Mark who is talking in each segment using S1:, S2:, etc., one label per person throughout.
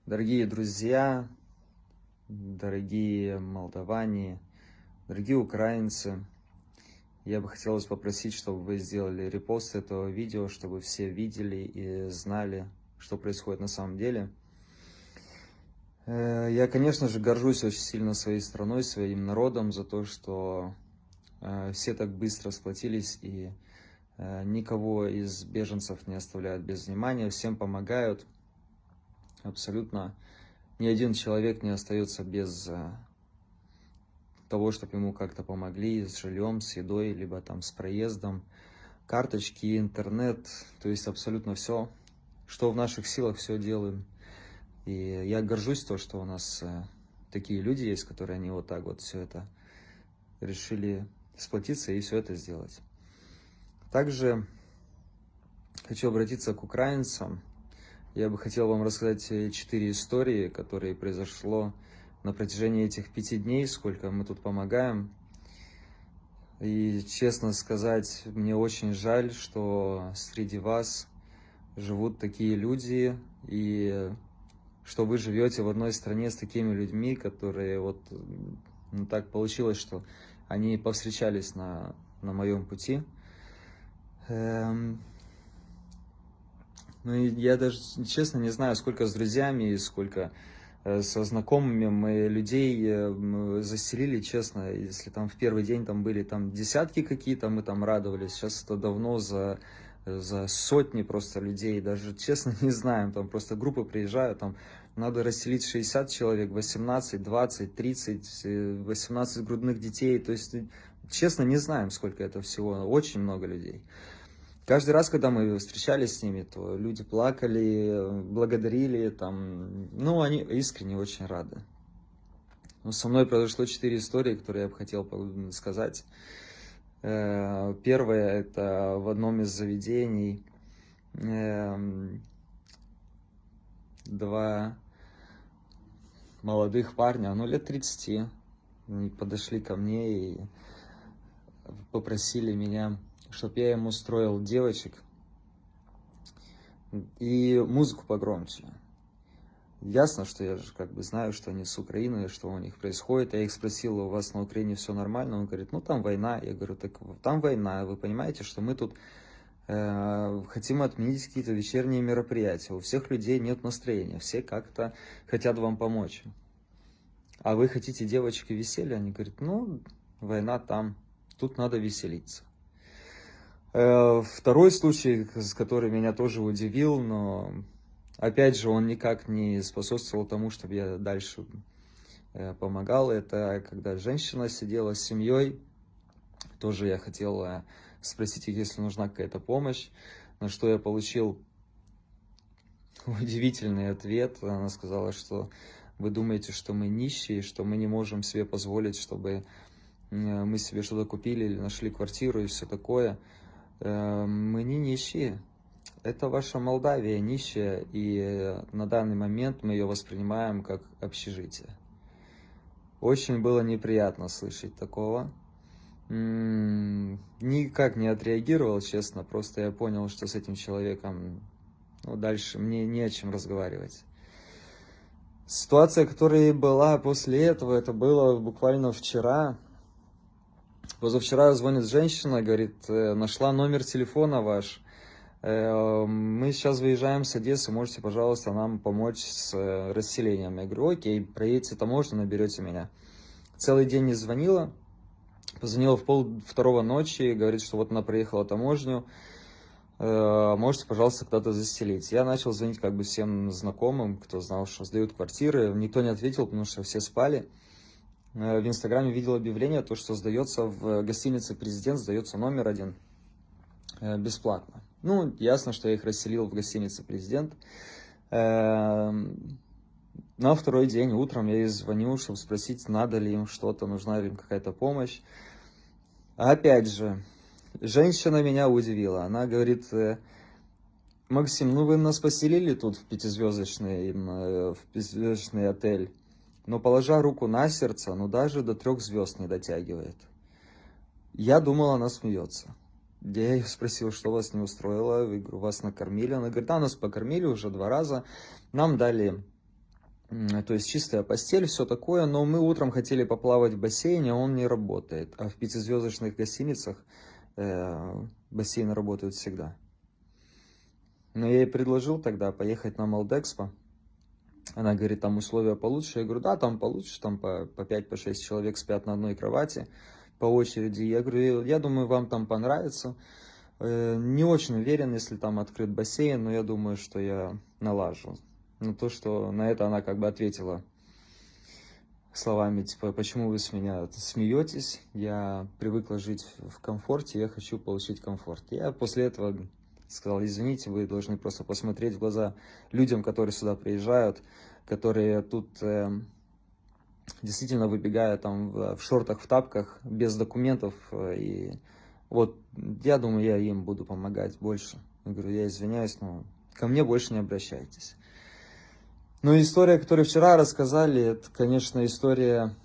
S1: Дорогие друзья, дорогие молдаване, дорогие украинцы, я бы хотел вас попросить, чтобы вы сделали репост этого видео, чтобы все видели и знали, что происходит на самом деле. Я, конечно же, горжусь очень сильно своей страной, своим народом за то, что все так быстро сплотились и никого из беженцев не оставляют без внимания, всем помогают. Абсолютно ни один человек не остается без того, чтобы ему как-то помогли с жильем, с едой, либо там с проездом, карточки, интернет, то есть абсолютно все, что в наших силах, все делаем. И я горжусь то, что у нас такие люди есть, которые они вот так вот все это решили сплотиться и все это сделать. Также хочу обратиться к украинцам. Я бы хотел вам рассказать 4 истории, которые произошло на протяжении этих 5 дней, сколько мы тут помогаем. И, честно сказать, мне очень жаль, что среди вас живут такие люди, и что вы живете в одной стране с такими людьми, которые вот так получилось, что они повстречались на моем пути. Ну, и я даже, честно, не знаю, сколько с друзьями и сколько со знакомыми мы людей заселили, честно. Если там в первый день там были там десятки какие-то, мы там радовались. Сейчас это давно за сотни просто людей. Даже, честно, не знаем. Там просто группы приезжают, там надо расселить 60 человек, 18, 20, 30, 18 грудных детей. То есть, честно, не знаем, сколько это всего. Очень много людей. Каждый раз, когда мы встречались с ними, то люди плакали, благодарили, там, ну, они искренне очень рады. Но со мной произошло 4 истории, которые я бы хотел сказать. Первое, это в одном из заведений 2 молодых парня, ну, лет 30, они подошли ко мне и попросили меня, чтобы я им устроил девочек и музыку погромче. Ясно, что я же как бы знаю, что они с Украины, что у них происходит. Я их спросил: у вас на Украине все нормально? Он говорит: ну там война. Я говорю: так там война, вы понимаете, что мы тут хотим отменить какие-то вечерние мероприятия. У всех людей нет настроения, все как-то хотят вам помочь. А вы хотите девочек и веселья? Они говорят: ну, война там, тут надо веселиться. Второй случай, который меня тоже удивил, но опять же он никак не способствовал тому, чтобы я дальше помогал. Это когда женщина сидела с семьей. Тоже я хотел спросить их, если нужна какая-то помощь, на что я получил удивительный ответ. Она сказала, что вы думаете, что мы нищие, что мы не можем себе позволить, чтобы мы себе что-то купили или нашли квартиру и все такое. Мы не нищие. Это ваша Молдавия нищая, и на данный момент мы ее воспринимаем как общежитие. Очень было неприятно слышать такого. Никак не отреагировал, честно, просто я понял, что с этим человеком, ну, дальше мне не о чем разговаривать. Ситуация, которая была после этого, это было буквально вчера. Позавчера звонит женщина, говорит: нашла номер телефона ваш. Мы сейчас выезжаем с Одессы, можете, пожалуйста, нам помочь с расселением. Я говорю: окей, проедете таможню, наберете меня. Целый день не звонила. Позвонила в 1:30 ночи, говорит, что вот она проехала таможню. Можете, пожалуйста, куда-то заселить. Я начал звонить как бы всем знакомым, кто знал, что сдают квартиры. Никто не ответил, потому что все спали. В Инстаграме видел объявление, то, что сдается в гостинице «Президент», сдается номер 1 бесплатно. Ну, ясно, что я их расселил в гостинице «Президент». На второй день утром я ей звоню, чтобы спросить, надо ли им что-то, нужна ли им какая-то помощь. Опять же, женщина меня удивила. Она говорит: Максим, ну вы нас поселили тут в 5-звездочный отель, но, положа руку на сердце, ну даже до 3 звезд не дотягивает. Я думал, она смеется. Я ее спросил, что вас не устроило. Я говорю: вас накормили? Она говорит: да, нас покормили уже 2 раза. Нам дали То есть чистая постель, все такое, но мы утром хотели поплавать в бассейне, а он не работает. А в пятизвездочных гостиницах бассейны работают всегда. Но я ей предложил тогда поехать на Молдэкспо. Она говорит, там условия получше. Я говорю, да, там получше, там по 5-6 человек спят на одной кровати по очереди. Я говорю, я думаю, вам там понравится. Не очень уверен, если там открыт бассейн, но я думаю, что я налажу. Но то, что на это она как бы ответила словами, типа, почему вы с меня смеетесь? Я привыкла жить в комфорте, я хочу получить комфорт. Я после этого сказал, извините, вы должны просто посмотреть в глаза людям, которые сюда приезжают, которые тут действительно выбегают там в шортах, в тапках, без документов. И вот я думаю, я им буду помогать больше. Я говорю, я извиняюсь, но ко мне больше не обращайтесь. Ну, история, которую вчера рассказали, это, конечно, история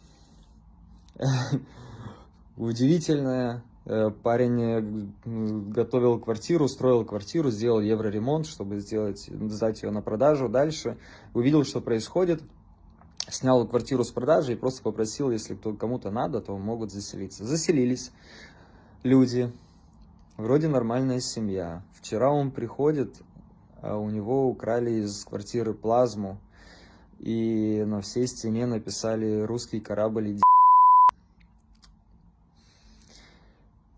S1: удивительная. Парень готовил квартиру, строил квартиру, сделал евроремонт, чтобы сдать ее на продажу. Дальше увидел, что происходит, снял квартиру с продажи и просто попросил, если кому-то надо, то могут заселиться. Заселились люди, вроде нормальная семья. Вчера он приходит, а у него украли из квартиры плазму, и на всей стене написали «Русский корабль».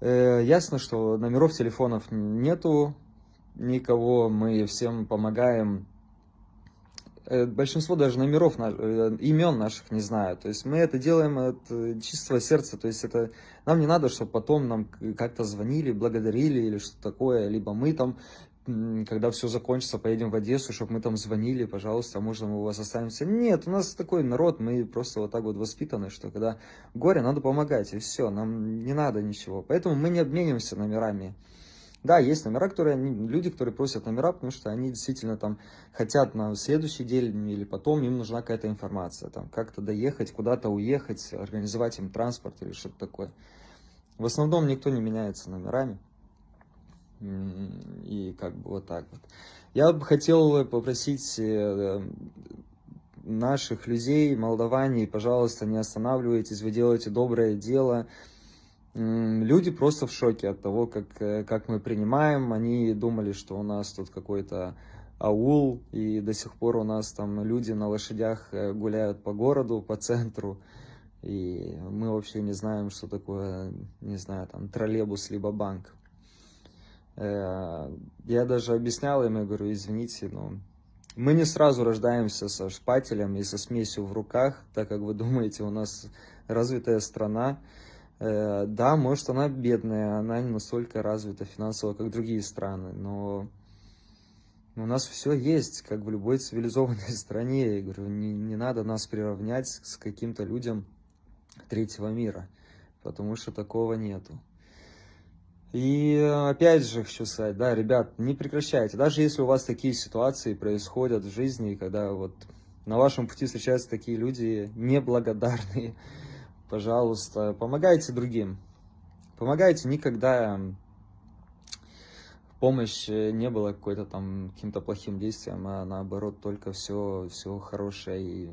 S1: Ясно, что номеров телефонов нету никого, мы всем помогаем. Большинство даже номеров, имен наших не знаю. То есть мы это делаем от чистого сердца. То есть это нам не надо, чтобы потом нам как-то звонили, благодарили или что-то такое. Либо мы там, когда все закончится, поедем в Одессу, чтобы мы там звонили, пожалуйста, можно мы у вас останемся. Нет, у нас такой народ, мы просто вот так вот воспитаны, что когда горе, надо помогать, и все, нам не надо ничего. Поэтому мы не обмениваемся номерами. Да, есть номера, люди, которые просят номера, потому что они действительно там хотят на следующий день или потом, им нужна какая-то информация, там как-то доехать, куда-то уехать, организовать им транспорт или что-то такое. В основном никто не меняется номерами. И как бы вот так вот. Я бы хотел попросить наших людей, молдаване, пожалуйста, не останавливайтесь, вы делаете доброе дело. Люди просто в шоке от того, как мы принимаем. Они думали, что у нас тут какой-то аул, и до сих пор у нас там люди на лошадях гуляют по городу, по центру. И мы вообще не знаем, что такое, не знаю, там троллейбус либо банк. Я даже объяснял им, я говорю, извините, но мы не сразу рождаемся со шпателем и со смесью в руках, так как вы думаете, у нас развитая страна. Да, может, она бедная, она не настолько развита финансово, как другие страны, но у нас все есть, как в любой цивилизованной стране. Я говорю, не надо нас приравнять с каким-то людям третьего мира, потому что такого нету. И опять же хочу сказать, да, ребят, не прекращайте. Даже если у вас такие ситуации происходят в жизни, когда вот на вашем пути встречаются такие люди неблагодарные, пожалуйста, помогайте другим. Помогайте, никогда помощь не была какой-то там каким-то плохим действием, а наоборот только все хорошее.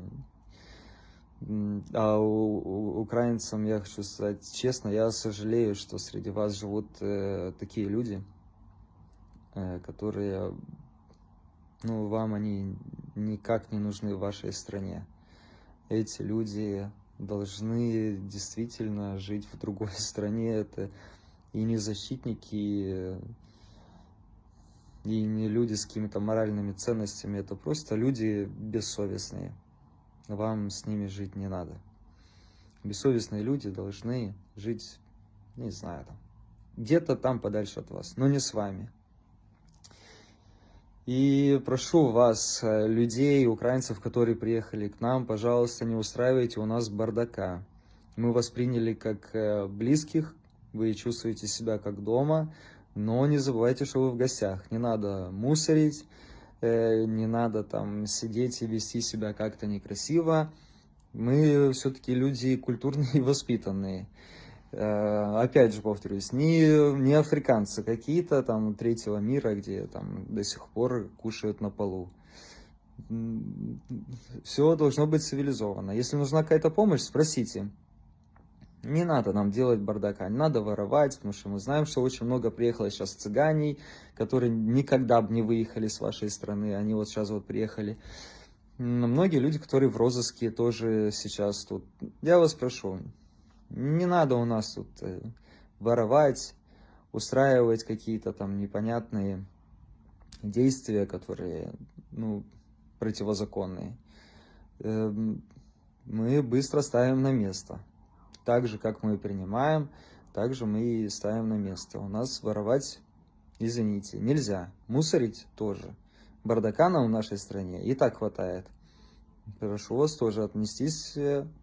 S1: А украинцам я хочу сказать честно, я сожалею, что среди вас живут такие люди, которые, ну, вам они никак не нужны в вашей стране. Эти люди должны действительно жить в другой стране. Это и не защитники, и не люди с какими-то моральными ценностями. Это просто люди бессовестные. Вам с ними жить не надо. Бессовестные люди должны жить, не знаю, там, где-то там подальше от вас, но не с вами. И прошу вас, людей, украинцев, которые приехали к нам, пожалуйста, не устраивайте у нас бардака. Мы вас приняли как близких, вы чувствуете себя как дома, но не забывайте, что вы в гостях. Не надо мусорить, не надо там сидеть и вести себя как-то некрасиво. Мы все-таки люди культурные и воспитанные. Опять же повторюсь, не африканцы какие-то там третьего мира, где там до сих пор кушают на полу. Все должно быть цивилизованно. Если нужна какая-то помощь, спросите. Не надо нам делать бардака, не надо воровать, потому что мы знаем, что очень много приехало сейчас цыганей, которые никогда бы не выехали с вашей страны, они вот сейчас вот приехали. Многие люди, которые в розыске, тоже сейчас тут. Я вас прошу, не надо у нас тут воровать, устраивать какие-то там непонятные действия, которые, ну, противозаконные. Мы быстро ставим на место. Так же, как мы принимаем, так же мы и ставим на место. У нас воровать, извините, нельзя. Мусорить тоже. Бардака нам в нашей стране и так хватает. Прошу вас тоже отнестись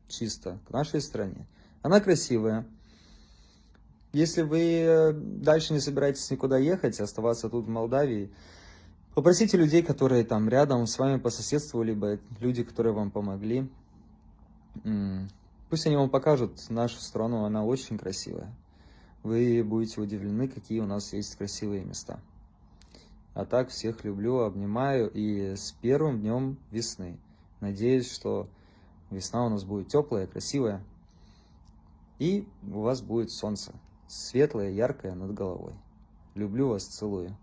S1: чисто к нашей стране. Она красивая. Если вы дальше не собираетесь никуда ехать, оставаться тут в Молдавии, попросите людей, которые там рядом с вами по соседству, либо люди, которые вам помогли. Пусть они вам покажут нашу страну, она очень красивая. Вы будете удивлены, какие у нас есть красивые места. А так, всех люблю, обнимаю, и с первым днем весны. Надеюсь, что весна у нас будет теплая, красивая, и у вас будет солнце, светлое, яркое над головой. Люблю вас, целую.